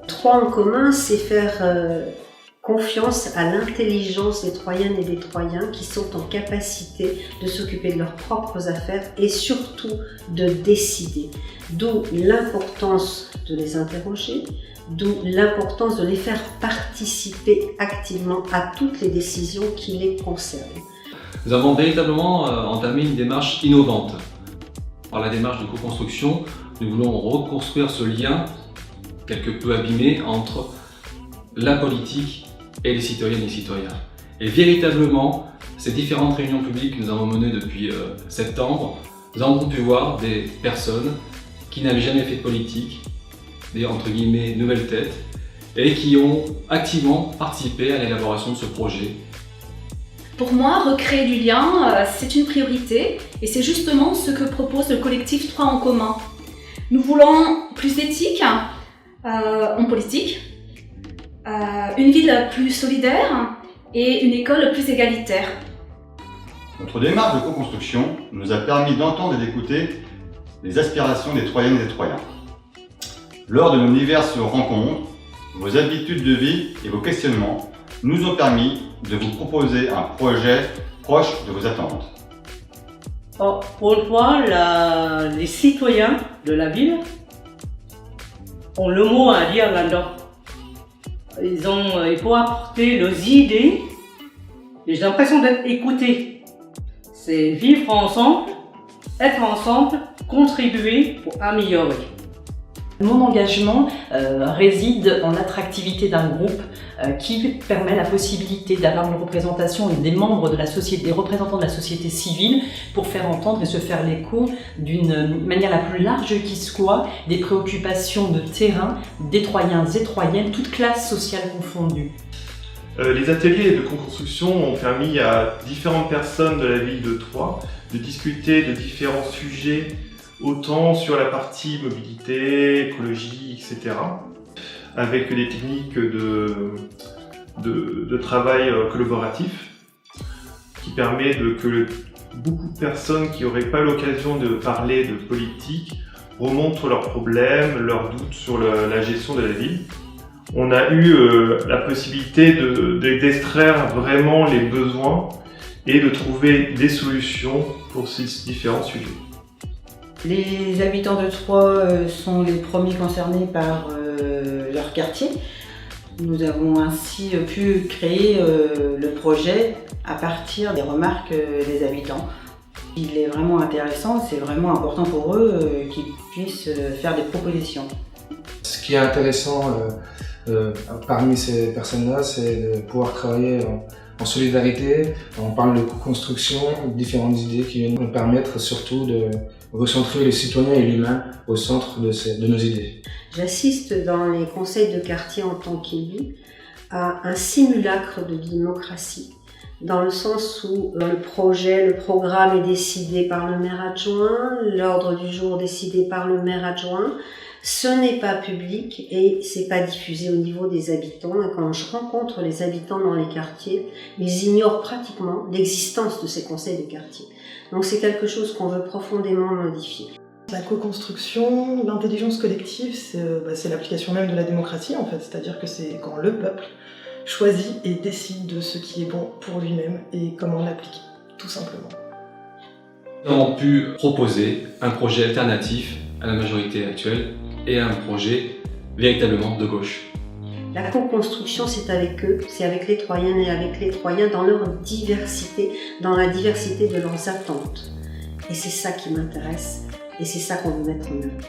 Trois en commun, c'est faire confiance à l'intelligence des Troyennes et des Troyens qui sont en capacité de s'occuper de leurs propres affaires et surtout de décider. D'où l'importance de les interroger, d'où l'importance de les faire participer activement à toutes les décisions qui les concernent. Nous avons véritablement entamé une démarche innovante. Par la démarche de co-construction, nous voulons reconstruire ce lien quelque peu abîmé entre la politique et les citoyennes et les citoyens. Et véritablement, ces différentes réunions publiques que nous avons menées depuis septembre, nous avons pu voir des personnes qui n'avaient jamais fait de politique, des entre guillemets nouvelles têtes, et qui ont activement participé à l'élaboration de ce projet. Pour moi, recréer du lien, c'est une priorité et c'est justement ce que propose le collectif 3 en commun. Nous voulons plus d'éthique en politique, une ville plus solidaire et une école plus égalitaire. Notre démarche de co-construction nous a permis d'entendre et d'écouter les aspirations des Troyennes et des Troyens. Lors de nos diverses rencontres, vos habitudes de vie et vos questionnements nous ont permis de vous proposer un projet proche de vos attentes. Pour une fois, les citoyens de la ville ont le mot à dire là-dedans. Il faut apporter leurs idées et j'ai l'impression d'être écouté. C'est vivre ensemble, être ensemble, contribuer pour améliorer. Mon engagement réside en l'attractivité d'un groupe qui permet la possibilité d'avoir une représentation des membres de la société, des représentants de la société civile pour faire entendre et se faire l'écho d'une manière la plus large qui soit des préoccupations de terrain des Troyens et Troyennes, toutes classes sociales confondues. Les ateliers de co-construction ont permis à différentes personnes de la ville de Troyes de discuter de différents sujets, autant sur la partie mobilité, écologie, etc. avec des techniques de travail collaboratif qui permet que beaucoup de personnes qui n'auraient pas l'occasion de parler de politique remontent leurs problèmes, leurs doutes sur la gestion de la ville. On a eu la possibilité d'extraire vraiment les besoins et de trouver des solutions pour ces différents sujets. Les habitants de Troyes sont les premiers concernés par leur quartier. Nous avons ainsi pu créer le projet à partir des remarques des habitants. Il est vraiment intéressant, c'est vraiment important pour eux qu'ils puissent faire des propositions. Ce qui est intéressant parmi ces personnes-là, c'est de pouvoir travailler en solidarité. On parle de co-construction, différentes idées qui viennent nous permettre surtout de recentrer les citoyens et l'humain au centre de nos idées. J'assiste dans les conseils de quartier en tant qu'élu à un simulacre de démocratie, dans le sens où le programme est décidé par le maire adjoint, l'ordre du jour décidé par le maire adjoint. Ce n'est pas public et c'est pas diffusé au niveau des habitants. Et quand je rencontre les habitants dans les quartiers, ils ignorent pratiquement l'existence de ces conseils de quartier. Donc c'est quelque chose qu'on veut profondément modifier. La co-construction, l'intelligence collective, c'est l'application même de la démocratie en fait. C'est-à-dire que c'est quand le peuple choisit et décide de ce qui est bon pour lui-même et comment l'appliquer, tout simplement. Nous avons pu proposer un projet alternatif à la majorité actuelle et un projet véritablement de gauche. La co-construction, c'est avec eux, c'est avec les Troyennes et avec les Troyens dans leur diversité, dans la diversité de leurs attentes. Et c'est ça qui m'intéresse et c'est ça qu'on veut mettre en œuvre.